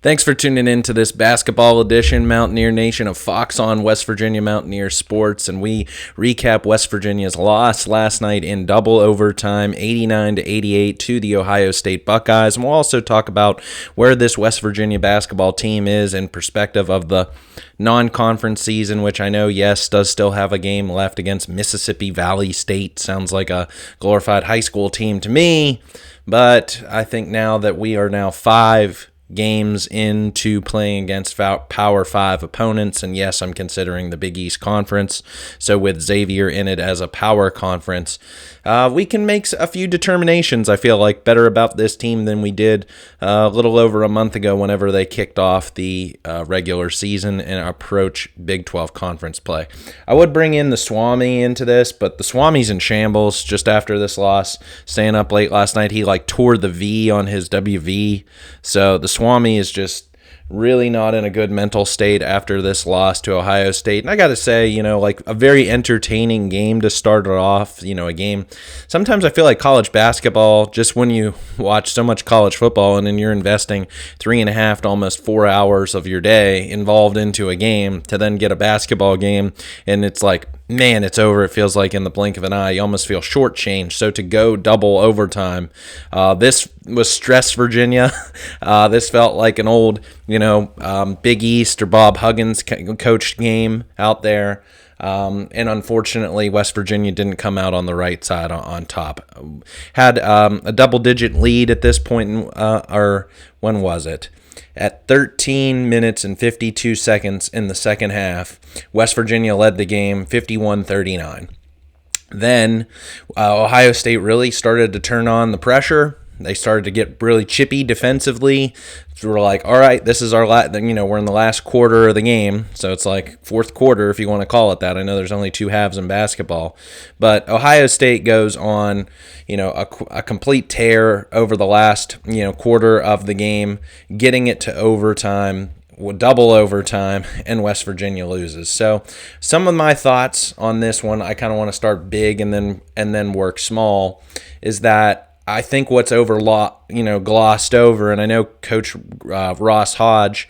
Thanks for tuning in to this basketball edition, Mountaineer Nation of Fox on West Virginia Mountaineer Sports, and we recap West Virginia's loss last night in double overtime, 89-88 to the Ohio State Buckeyes, and we'll also talk about where this West Virginia basketball team is in perspective of the non-conference season, which I know, yes, does still have a game left against Mississippi Valley State. Sounds like a glorified high school team to me, but I think now that we are now 5 games into playing against Power 5 opponents, and yes, I'm considering the Big East Conference, so with Xavier in it as a power conference, we can make a few determinations, I feel like, better about this team than we did a little over a month ago whenever they kicked off the regular season and approach Big 12 conference play. I would bring in the Swami into this, but the Swami's in shambles just after this loss, staying up late last night. He tore the V on his WV, so the Swami is just really not in a good mental state after this loss to Ohio State. And I got to say, a very entertaining game to start it off, a game. Sometimes I feel like college basketball, just when you watch so much college football and then you're investing 3.5 to almost 4 hours of your day involved into a game to then get a basketball game and it's like, man, it's over. It feels like in the blink of an eye. You almost feel shortchanged. So to go double overtime, this was stress Virginia. This felt like an old, Big East or Bob Huggins coached game out there. And unfortunately, West Virginia didn't come out on the right side on top. Had a double-digit lead at this point, or when was it? At 13 minutes and 52 seconds in the second half, West Virginia led the game 51-39. Then Ohio State really started to turn on the pressure. They started to get really chippy defensively. So we're like, all right, this is our we're in the last quarter of the game. So it's like fourth quarter, if you want to call it that. I know there's only 2 halves in basketball. But Ohio State goes on, a complete tear over the last, quarter of the game, getting it to overtime, double overtime, and West Virginia loses. So some of my thoughts on this one, I kind of want to start big and then work small, is that I think what's glossed over, and I know Coach Ross Hodge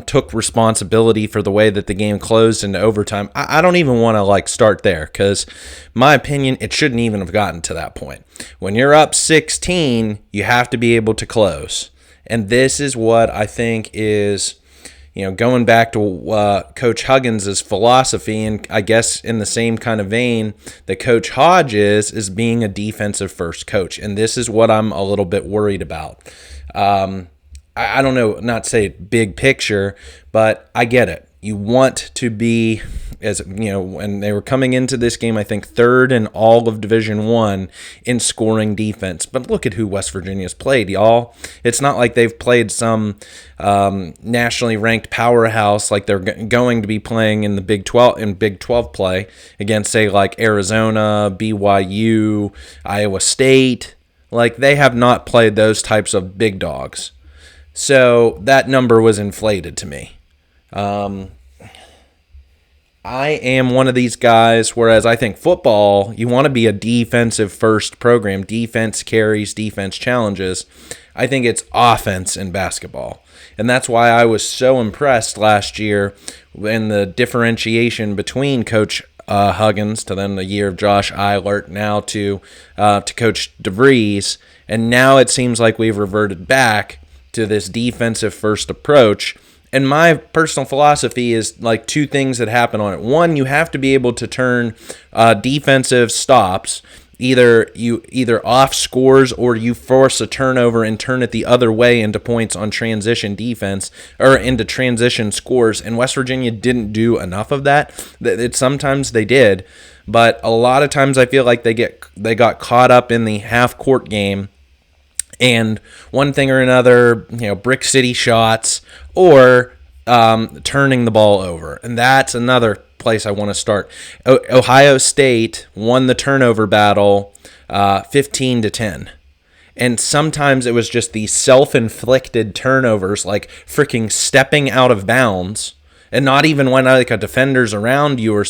took responsibility for the way that the game closed into overtime. I don't even want to start there because, my opinion, it shouldn't even have gotten to that point. When you're up 16, you have to be able to close, and this is what I think is, going back to Coach Huggins' philosophy, and I guess in the same kind of vein that Coach Hodge is being a defensive-first coach, and this is what I'm a little bit worried about. I don't know, not say big picture, but I get it. You want to be, when they were coming into this game, I think 3rd in all of Division I in scoring defense. But look at who West Virginia's played, y'all. It's not like they've played some nationally ranked powerhouse like they're going to be playing in the Big 12 play against, say, like Arizona, BYU, Iowa State. They have not played those types of big dogs. So that number was inflated to me. I am one of these guys, whereas I think football, you want to be a defensive-first program. Defense carries, defense challenges. I think it's offense in basketball. And that's why I was so impressed last year in the differentiation between Coach Huggins to then the year of Josh Eilert, now to Coach DeVries. And now it seems like we've reverted back to this defensive-first approach. And my personal philosophy is 2 things that happen on it. One, you have to be able to turn defensive stops. Either off scores or you force a turnover and turn it the other way into points on transition defense or into transition scores. And West Virginia didn't do enough of that. Sometimes they did, but a lot of times I feel like they got caught up in the half-court game. And one thing or another, brick city shots or turning the ball over. And that's another place I want to start. Ohio State won the turnover battle 15-10. And sometimes it was just these self-inflicted turnovers, like freaking stepping out of bounds and not even when like a defender's around you or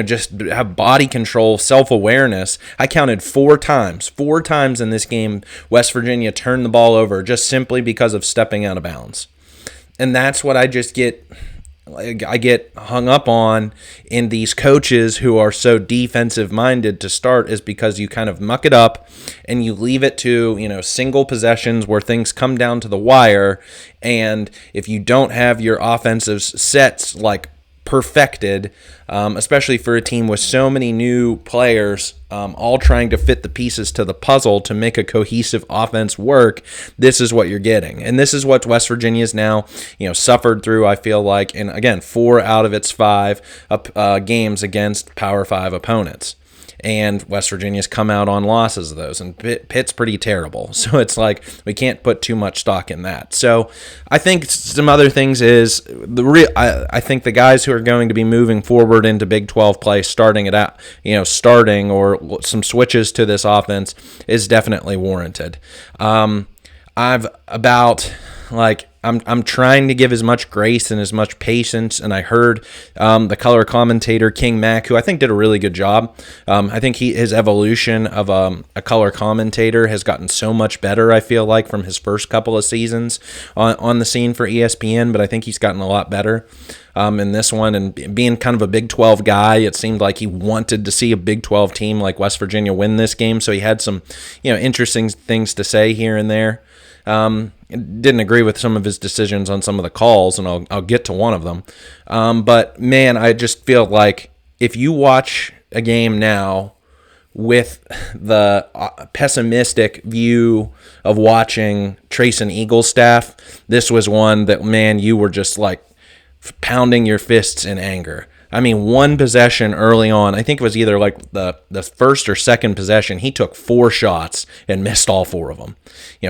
just have body control, self-awareness. I counted 4 times in this game West Virginia turned the ball over just simply because of stepping out of bounds. And that's what I get hung up on in these coaches who are so defensive minded to start, is because you kind of muck it up and you leave it to, single possessions where things come down to the wire. And if you don't have your offensive sets like perfected, especially for a team with so many new players, all trying to fit the pieces to the puzzle to make a cohesive offense work, this is what you're getting. And this is what West Virginia's now, suffered through, I feel like, and again, 4 out of its 5 games against Power 5 opponents. And West Virginia's come out on losses of those, and Pitt's pretty terrible. So it's like we can't put too much stock in that. So I think some other things is I think the guys who are going to be moving forward into Big 12 play, starting or some switches to this offense is definitely warranted. I'm trying to give as much grace and as much patience, and I heard the color commentator King Mack, who I think did a really good job. I think his evolution of a color commentator has gotten so much better, I feel like, from his first couple of seasons on the scene for ESPN, but I think he's gotten a lot better in this one. And being kind of a Big 12 guy, it seemed like he wanted to see a Big 12 team like West Virginia win this game, so he had some interesting things to say here and there. Didn't agree with some of his decisions on some of the calls, and I'll get to one of them. But, man, I just feel like if you watch a game now with the pessimistic view of watching Trace and Eaglestaff, this was one that, man, you were just like pounding your fists in anger. I mean, one possession early on, I think it was either like the first or second possession, he took 4 shots and missed all 4 of them.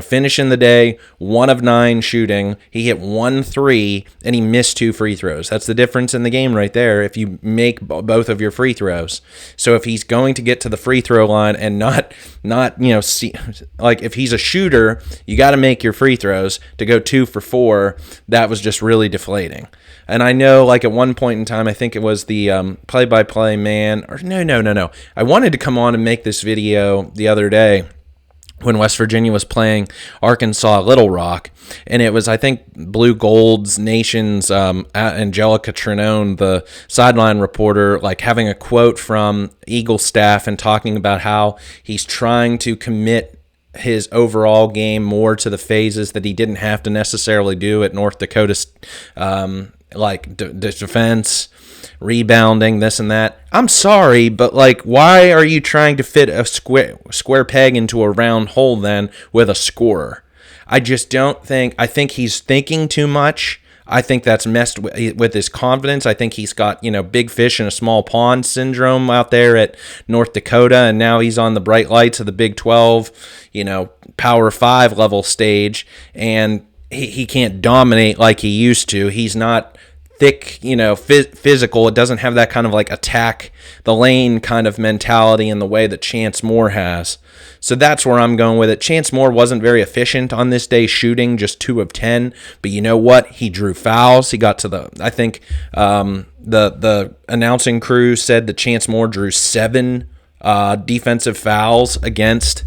Finishing the day, 1 of 9 shooting, he hit 1 3, and he missed 2 free throws. That's the difference in the game right there if you make both of your free throws. So if he's going to get to the free throw line and not if he's a shooter, you got to make your free throws. To go 2 for 4, that was just really deflating. And I know, like, at one point in time, I think it was the play-by-play man. Or no. I wanted to come on and make this video the other day when West Virginia was playing Arkansas Little Rock. And it was, I think, Blue Gold's Nation's Angelica Trinone, the sideline reporter, like having a quote from Eaglestaff and talking about how he's trying to commit his overall game more to the phases that he didn't have to necessarily do at North Dakota, defense, rebounding, this and that. I'm sorry, but why are you trying to fit a square peg into a round hole then with a scorer? I just don't think. I think he's thinking too much. I think that's messed with his confidence. I think he's got, big fish in a small pond syndrome out there at North Dakota, and now he's on the bright lights of the Big 12, Power 5 level stage, and he can't dominate like he used to. He's not thick, physical. It doesn't have that kind of attack the lane kind of mentality in the way that Chance Moore has. So that's where I'm going with it. Chance Moore wasn't very efficient on this day, shooting just 2 of 10. But you know what? He drew fouls. He got to I think the announcing crew said that Chance Moore drew 7 defensive fouls against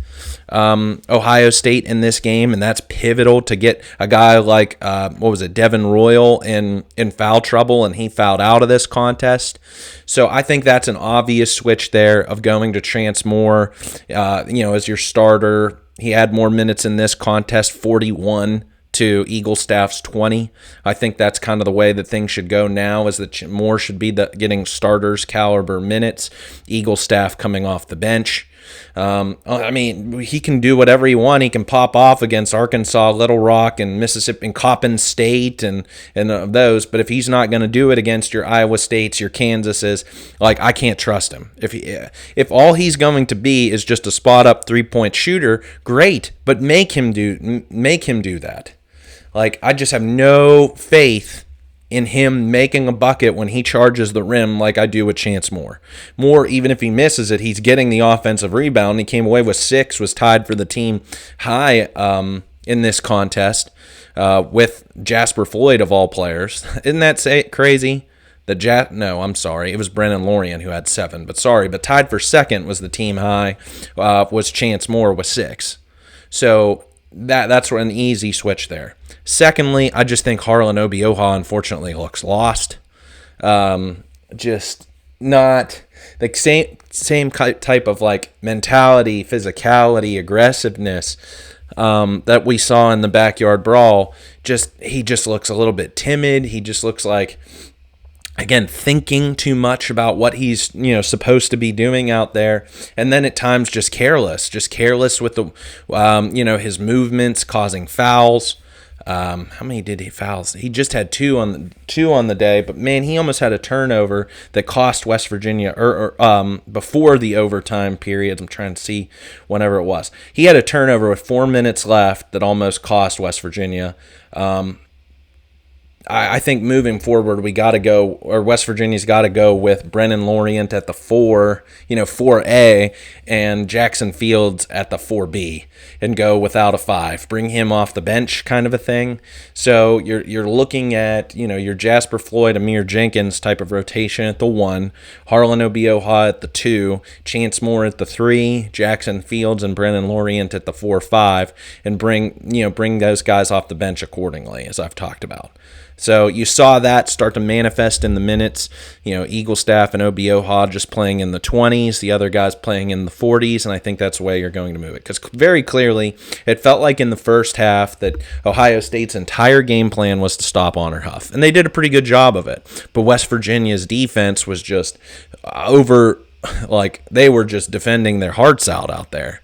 Ohio State in this game, and that's pivotal to get a guy like Devin Royal in foul trouble, and he fouled out of this contest. So I think that's an obvious switch there of going to Chance Moore, as your starter. He had more minutes in this contest, 41 to Eaglestaff's 20. I think that's kind of the way that things should go now, is that Moore should be getting starters caliber minutes, Eaglestaff coming off the bench. He can do whatever he wants. He can pop off against Arkansas, Little Rock, and Mississippi, and Coppin State, and those. But if he's not going to do it against your Iowa States, your Kansases, I can't trust him. If all he's going to be is just a spot up 3-point shooter, great. But make him do that. I just have no faith in him making a bucket when he charges the rim like I do with Chance Moore. Moore, even if he misses it, he's getting the offensive rebound. He came away with 6, was tied for the team high in this contest with Jasper Floyd of all players. Isn't that crazy? No, I'm sorry. It was Brennan Lorient who had 7. But tied for second was the team high, was Chance Moore with 6. So that's an easy switch there. Secondly, I just think Harlan Obioha unfortunately looks lost. Just not the same type of like mentality, physicality, aggressiveness that we saw in the backyard brawl. He just looks a little bit timid. He just looks like, again, thinking too much about what he's supposed to be doing out there, and then at times just careless with the his movements, causing fouls. How many did he fouls? He just had two on the day, but man, he almost had a turnover that cost West Virginia before the overtime period. I'm trying to see whenever it was. He had a turnover with 4 minutes left that almost cost West Virginia. I think moving forward, West Virginia's got to go with Brennan Lorient at the 4A, and Jackson Fields at the 4B, and go without a 5. Bring him off the bench, kind of a thing. So you're looking at your Jasper Floyd, Amir Jenkins type of rotation at the 1, Harlan Obioha at the 2, Chance Moore at the 3, Jackson Fields and Brennan Lorient at the 4-5, and bring those guys off the bench accordingly, as I've talked about. So you saw that start to manifest in the minutes. Eaglestaff and Obioha just playing in the 20s, the other guys playing in the 40s, and I think that's the way you're going to move it. Because very clearly, it felt like in the first half that Ohio State's entire game plan was to stop Honor Huff, and they did a pretty good job of it. But West Virginia's defense was just they were just defending their hearts out there.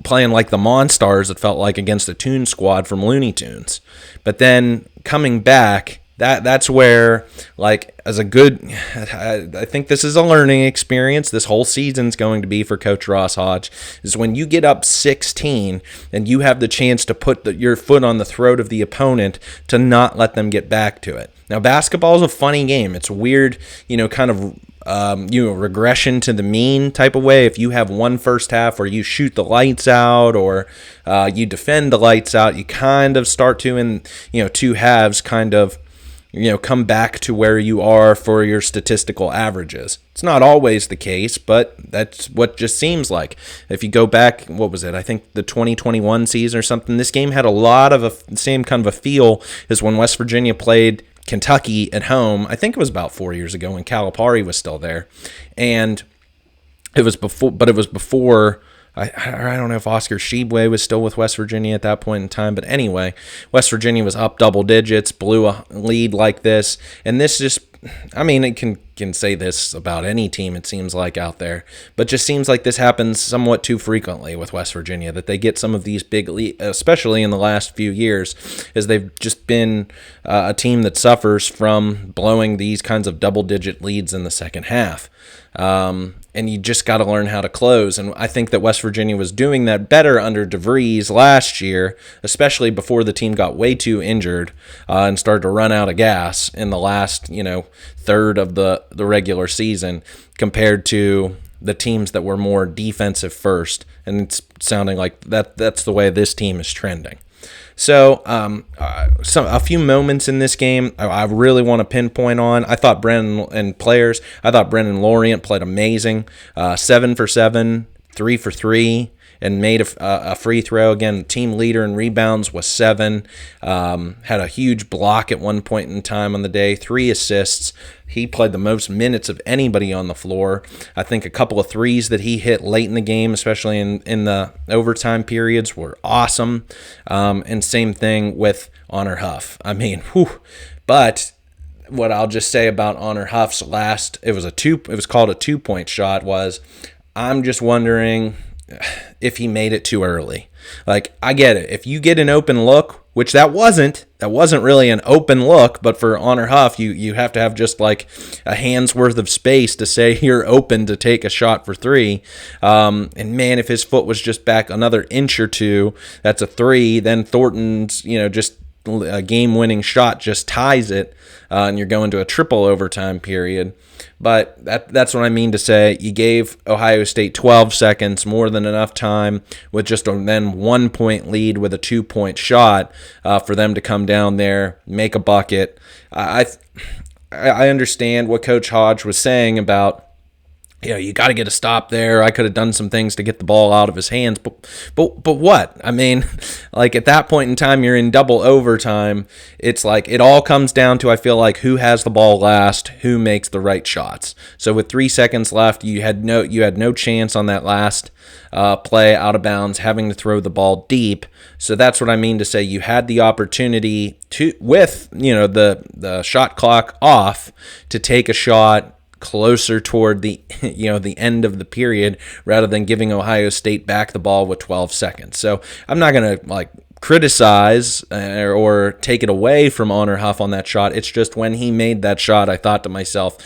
Playing like the Monstars, it felt like, against a Toon Squad from Looney Tunes. But then coming back, that's where, I think this is a learning experience. This whole season's going to be for Coach Ross Hodge, is when you get up 16 and you have the chance to put your foot on the throat of the opponent, to not let them get back to it. Now, basketball is a funny game. It's weird, kind of regression to the mean type of way. If you have one first half where you shoot the lights out, or you defend the lights out, you kind of start to, in two halves, kind of come back to where you are for your statistical averages. It's not always the case, but that's what just seems like. If you go back, what was it? I think the 2021 season or something, this game had a lot of the same kind of a feel as when West Virginia played Kentucky at home. I think it was about 4 years ago when Calipari was still there, and it was before. I don't know if Oscar Tshiebwe was still with West Virginia at that point in time, but anyway, West Virginia was up double digits, blew a lead like this, and this just, it can say this about any team, it seems like, out there, but just seems like this happens somewhat too frequently with West Virginia, that they get some of these big leads, especially in the last few years, as they've just been a team that suffers from blowing these kinds of double-digit leads in the second half. And you just got to learn how to close. And I think that West Virginia was doing that better under DeVries last year, especially before the team got way too injured and started to run out of gas in the last, third of the regular season, compared to the teams that were more defensive first. And it's sounding like that's the way this team is trending. So a few moments in this game I really want to pinpoint on. I thought Brennan Lorient played amazing. 7 for 7, 3 for 3, and made a free throw. Again, team leader in rebounds was 7. Had a huge block at one point in time on the day. 3 assists. He played the most minutes of anybody on the floor. I think a couple of threes that he hit late in the game, especially in the overtime periods, were awesome. And same thing with Honor Huff. But what I'll just say about Honor Huff's it was called a 2-point shot, was I'm just wondering if he made it too early. I get it. If you get an open look, which that wasn't really an open look, but for Honor Huff, you have to have just like a hand's worth of space to say you're open to take a shot for 3. And man, if his foot was just back another inch or two, that's a 3. Then Thornton's, just game-winning shot just ties it, and you're going to a triple overtime period. But that's what I mean to say. You gave Ohio State 12 seconds, more than enough time, with just a then 1 point lead with a 2-point shot for them to come down there, make a bucket. I understand what Coach Hodge was saying about, you got to get a stop there. I could have done some things to get the ball out of his hands, but what? I mean, like at that point in time, you're in double overtime. It's like it all comes down to, I feel like, who has the ball last, who makes the right shots. So with 3 seconds left, you had no chance on that last play out of bounds, having to throw the ball deep. So that's what I mean to say. You had the opportunity to, with the shot clock off, to take a shot closer toward the the end of the period, rather than giving Ohio State back the ball with 12 seconds. So I'm not going to criticize or take it away from Honor Huff on that shot. It's just when he made that shot, I thought to myself,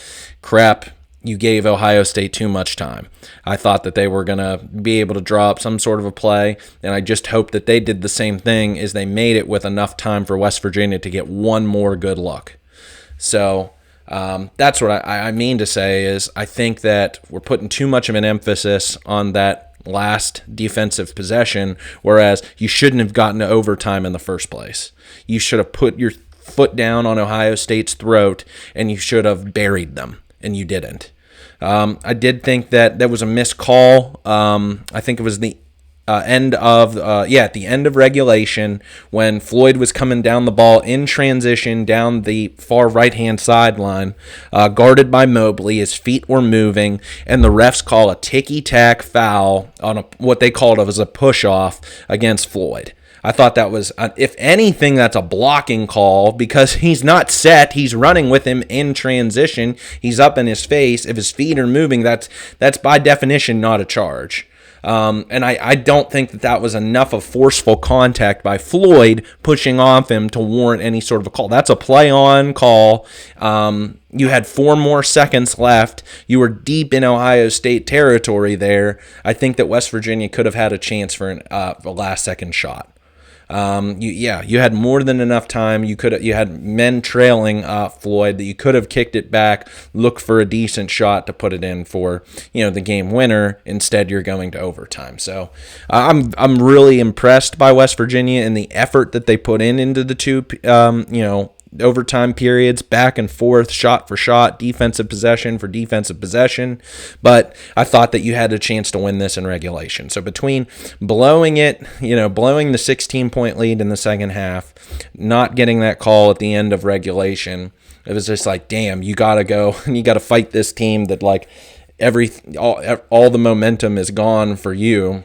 crap, you gave Ohio State too much time. I thought that they were going to be able to draw up some sort of a play, and I just hope that they did the same thing, is they made it with enough time for West Virginia to get one more good look. So that's what I mean to say is I think that we're putting too much of an emphasis on that last defensive possession, whereas you shouldn't have gotten to overtime in the first place. You should have put your foot down on Ohio State's throat, and you should have buried them, and you didn't. I did think that there was a missed call. I think it was the at the end of regulation, when Floyd was coming down the ball in transition down the far right-hand sideline, guarded by Mobley. His feet were moving, and the refs call a ticky-tack foul on what they called as a push-off against Floyd. I thought that was, if anything, that's a blocking call, because he's not set. He's running with him in transition. He's up in his face. If his feet are moving, that's by definition not a charge. And I don't think that was enough of forceful contact by Floyd pushing off him to warrant any sort of a call. That's a play-on call. You had 4 more seconds left. You were deep in Ohio State territory there. I think that West Virginia could have had a chance for a last-second shot. You had more than enough time. You had men trailing Floyd that you could have kicked it back, look for a decent shot to put it in for the game winner. Instead, you're going to overtime. So I'm really impressed by West Virginia and the effort that they put into the two overtime periods, back and forth, shot for shot, defensive possession for defensive possession. But I thought that you had a chance to win this in regulation. So between blowing the 16-point lead in the second half, not getting that call at the end of regulation, it was just like, damn, you got to go and you got to fight this team that all the momentum is gone for you.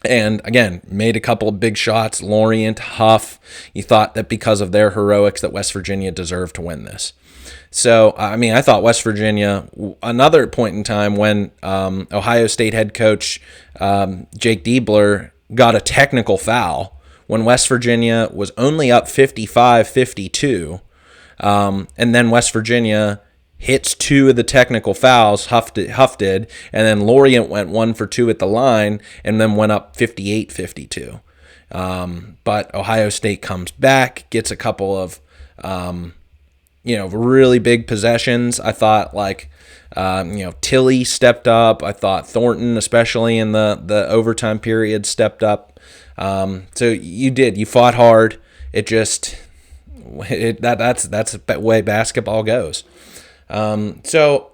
And again, made a couple of big shots. Lorient, Huff, you thought that because of their heroics that West Virginia deserved to win this. So, I thought West Virginia, another point in time when Ohio State head coach Jake Diebler got a technical foul when West Virginia was only up 55-52, and then West Virginia hits 2 of the technical fouls, Huff did, and then Lorient went 1 for 2 at the line and then went up 58-52. But Ohio State comes back, gets a couple of really big possessions. I thought Tilly stepped up. I thought Thornton, especially in the overtime period, stepped up. So you fought hard. That's the way basketball goes. So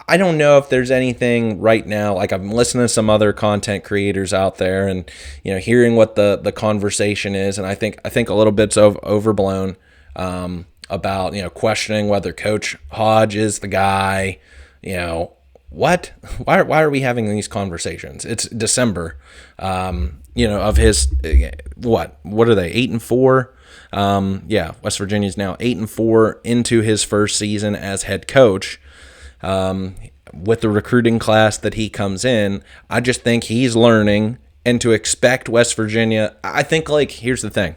I don't know if there's anything right now, I'm listening to some other content creators out there and, hearing what the conversation is. And I think a little bit's overblown, about, questioning whether Coach Hodge is the guy, what, why are we having these conversations? It's December, of his, what are they, 8-4? West Virginia's now 8-4 into his first season as head coach. With the recruiting class that he comes in, I just think he's learning, and to expect West Virginia, I think here's the thing.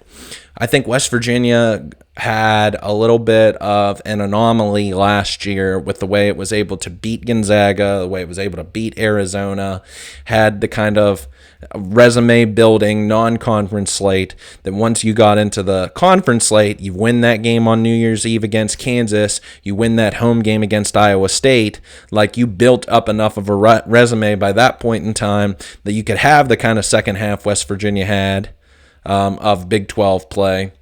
I think West Virginia had a little bit of an anomaly last year with the way it was able to beat Gonzaga, the way it was able to beat Arizona, had the kind of resume building non-conference slate that once you got into the conference slate, you win that game on New Year's Eve against Kansas, you win that home game against Iowa State, like you built up enough of a resume by that point in time that you could have the kind of second half West Virginia had of Big 12 play.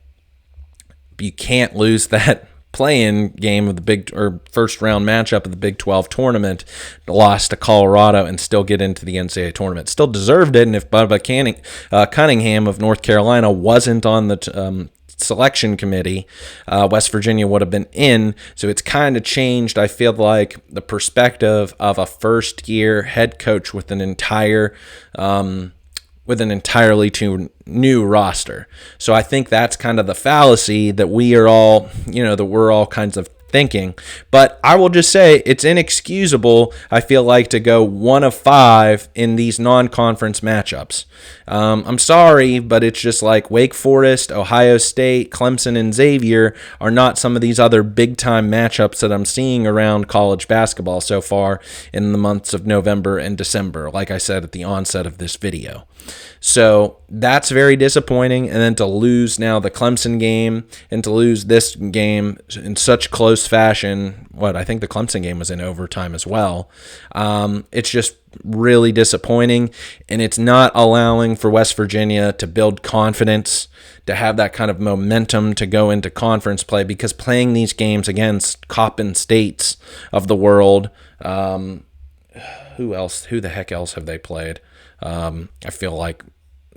But you can't lose that play-in game of the first round matchup of the Big 12 tournament, lost to Colorado, and still get into the NCAA tournament. Still deserved it, and if Bubba Cunningham of North Carolina wasn't on the selection committee, West Virginia would have been in. So it's kind of changed, I feel like, the perspective of a first-year head coach with an entirely new roster. So I think that's kind of the fallacy that we're all kinds of thinking. But I will just say it's inexcusable, I feel like, to go 1 of 5 in these non-conference matchups. I'm sorry, but it's just like Wake Forest, Ohio State, Clemson, and Xavier are not some of these other big-time matchups that I'm seeing around college basketball so far in the months of November and December, like I said at the onset of this video. So that's very disappointing. And then to lose now the Clemson game and to lose this game in such close fashion, I think the Clemson game was in overtime as well. It's just really disappointing, and it's not allowing for West Virginia to build confidence, to have that kind of momentum to go into conference play, because playing these games against Coppin States of the world, who the heck else have they played? I feel like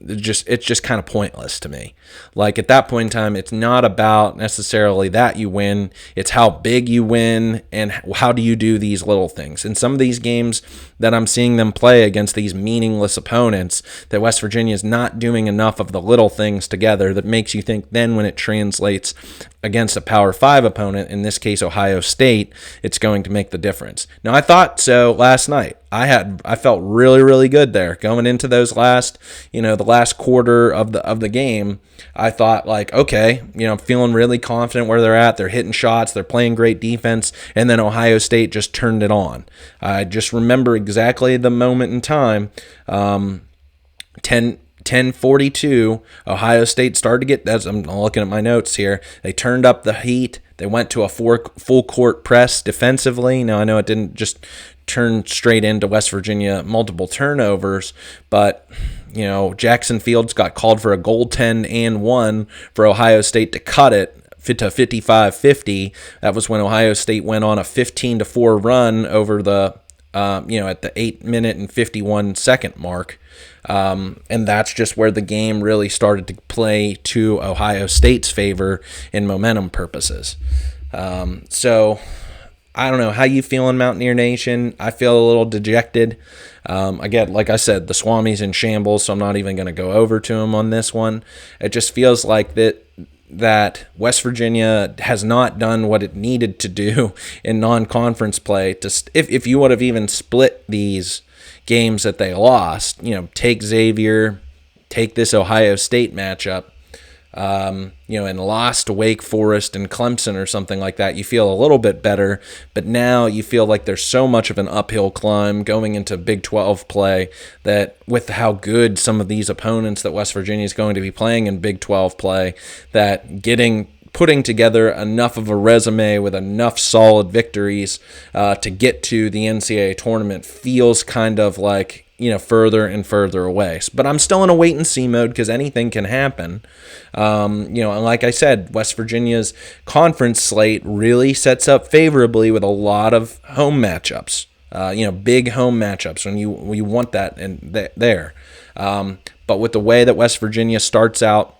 it's just kind of pointless to me. Like, at that point in time, it's not about necessarily that you win. It's how big you win and how do you do these little things. And some of these games that I'm seeing them play against these meaningless opponents, that West Virginia is not doing enough of the little things together that makes you think then when it translates against a Power 5 opponent, in this case Ohio State, it's going to make the difference. Now, I thought so last night. I felt really, really good there going into those the last quarter of the game. I thought, like, okay, I'm feeling really confident where they're at. They're hitting shots, they're playing great defense, and then Ohio State just turned it on. I just remember exactly the moment in time. 10:42, Ohio State started to get, as I'm looking at my notes here, they turned up the heat. They went to a full court press defensively. Now, I know it didn't just turn straight into West Virginia multiple turnovers, but Jackson Fields got called for a goaltend and one for Ohio State to cut it to 55-50. That was when Ohio State went on a 15-4 run over the at the 8-minute and 51-second mark. And that's just where the game really started to play to Ohio State's favor in momentum purposes. So I don't know how you feeling, Mountaineer Nation. I feel a little dejected. Again, like I said, the Swami's in shambles, so I'm not even going to go over to him on this one. It just feels like that West Virginia has not done what it needed to do in non-conference play. If you would have even split these games that they lost, take Xavier, take this Ohio State matchup, and lost to Wake Forest and Clemson or something like that, you feel a little bit better. But now you feel like there's so much of an uphill climb going into Big 12 play, that with how good some of these opponents that West Virginia is going to be playing in Big 12 play, that putting together enough of a resume with enough solid victories to get to the NCAA tournament feels kind of like further and further away. But I'm still in a wait and see mode because anything can happen. And like I said, West Virginia's conference slate really sets up favorably with a lot of home matchups. Big home matchups when you want that there. But with the way that West Virginia starts out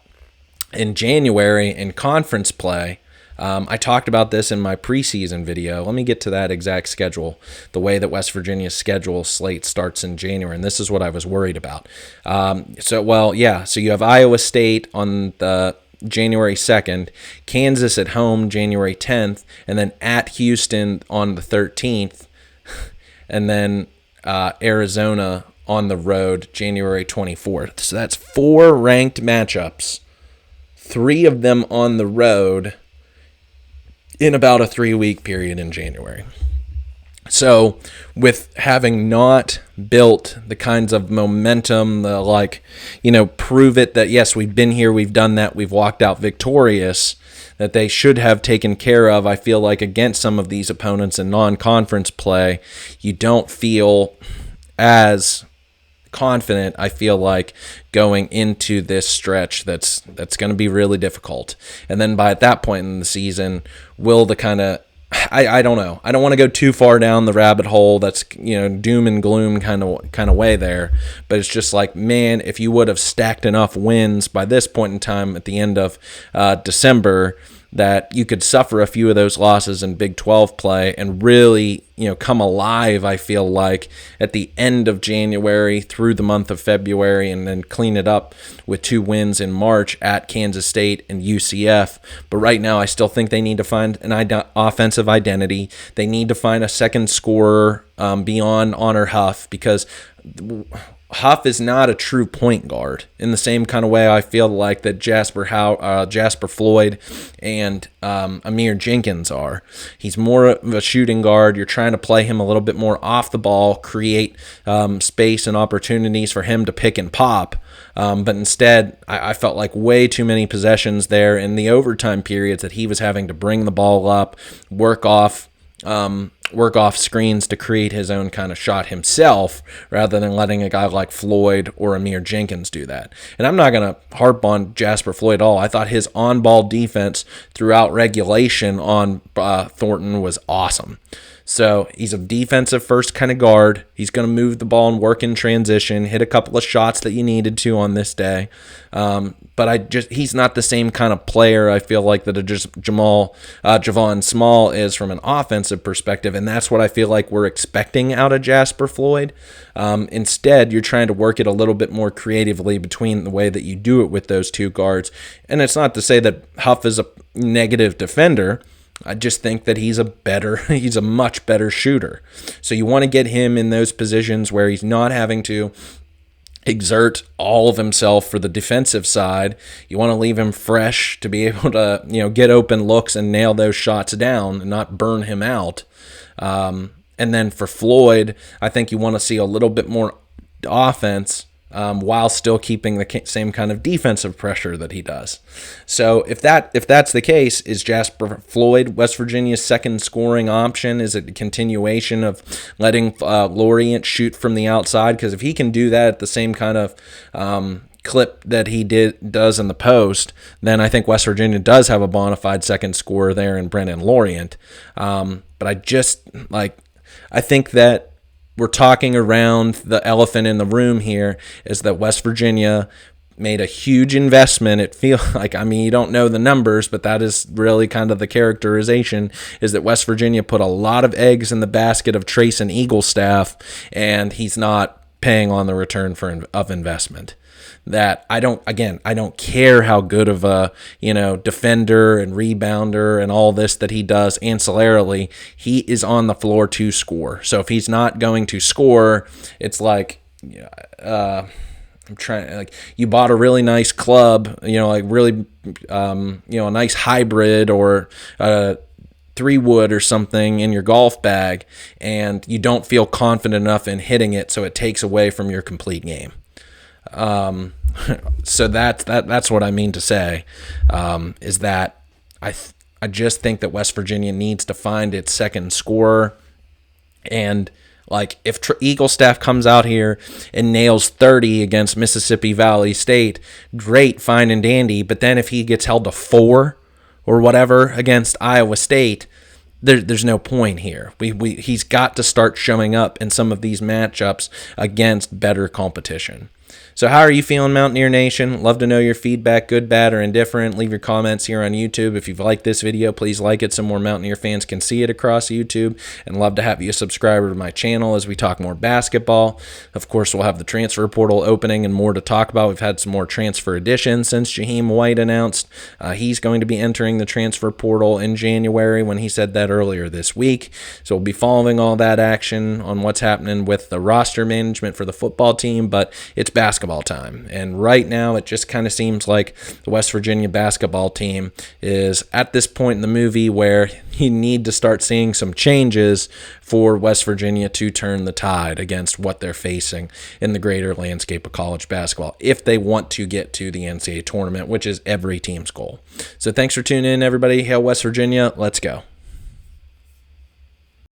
in January in conference play, I talked about this in my preseason video. Let me get to that exact schedule, the way that West Virginia's schedule slate starts in January, and this is what I was worried about. So you have Iowa State on the January 2nd, Kansas at home January 10th, and then at Houston on the 13th, and then Arizona on the road January 24th. So that's 4 ranked matchups, 3 of them on the road, in about a 3-week period in January. So with having not built the kinds of momentum, prove it that, yes, we've been here, we've done that, we've walked out victorious, that they should have taken care of, I feel like, against some of these opponents in non-conference play, you don't feel as confident, I feel like, going into this stretch that's going to be really difficult. And then by at that point in the season, will the kind of I don't know. I don't want to go too far down the rabbit hole. That's, doom and gloom kind of way there. But it's just like, man, if you would have stacked enough wins by this point in time at the end of December, that you could suffer a few of those losses in Big 12 play and really, come alive, I feel like, at the end of January through the month of February, and then clean it up with 2 wins in March at Kansas State and UCF. But right now, I still think they need to find an offensive identity. They need to find a second scorer beyond Honor Huff, because Huff is not a true point guard in the same kind of way I feel like that Jasper Floyd and Amir Jenkins are. He's more of a shooting guard. You're trying to play him a little bit more off the ball, create space and opportunities for him to pick and pop. But instead, I felt like way too many possessions there in the overtime periods that he was having to bring the ball up, work off screens to create his own kind of shot himself, rather than letting a guy like Floyd or Amir Jenkins do that. And I'm not going to harp on Jasper Floyd at all. I thought his on-ball defense throughout regulation on Thornton was awesome. So he's a defensive first kind of guard. He's going to move the ball and work in transition, hit a couple of shots that you needed to on this day. But he's not the same kind of player, I feel like, that Javon Small is from an offensive perspective. And that's what I feel like we're expecting out of Jasper Floyd. Instead, you're trying to work it a little bit more creatively between the way that you do it with those two guards. And it's not to say that Huff is a negative defender. I just think that he's a much better shooter. So you want to get him in those positions where he's not having to exert all of himself for the defensive side. You want to leave him fresh to be able to, get open looks and nail those shots down and not burn him out. And then for Floyd, I think you want to see a little bit more offense while still keeping the same kind of defensive pressure that he does. So if that's the case, is Jasper Floyd West Virginia's second scoring option? Is it a continuation of letting Lorient shoot from the outside? Because if he can do that at the same kind of clip that he does in the post, then I think West Virginia does have a bona fide second scorer there in Brennan Lorient. But I think that we're talking around the elephant in the room here, is that West Virginia made a huge investment. It feels like, you don't know the numbers, but that is really kind of the characterization, is that West Virginia put a lot of eggs in the basket of Trace and Eaglestaff, and he's not paying on the return of investment. That I don't care how good of a, defender and rebounder and all this that he does ancillarily. He is on the floor to score. So if he's not going to score, it's like, you bought a really nice club, a nice hybrid or 3-wood or something in your golf bag, and you don't feel confident enough in hitting it, so it takes away from your complete game. So that's what I mean to say, is that I just think that West Virginia needs to find its second scorer. And if Eaglestaff comes out here and nails 30 against Mississippi Valley State, great, fine and dandy. But then if he gets held to 4 or whatever against Iowa State, there's no point here. He's got to start showing up in some of these matchups against better competition. So how are you feeling, Mountaineer Nation? Love to know your feedback, good, bad, or indifferent. Leave your comments here on YouTube. If you've liked this video, please like it so more Mountaineer fans can see it across YouTube. And love to have you a subscriber to my channel as we talk more basketball. Of course, we'll have the transfer portal opening and more to talk about. We've had some more transfer additions since Jaheim White announced he's going to be entering the transfer portal in January, when he said that earlier this week. So we'll be following all that action on what's happening with the roster management for the football team, but it's basketball basketball time. And right now, it just kind of seems like the West Virginia basketball team is at this point in the movie where you need to start seeing some changes for West Virginia to turn the tide against what they're facing in the greater landscape of college basketball if they want to get to the NCAA tournament, which is every team's goal. So thanks for tuning in, everybody. Hail West Virginia. Let's go.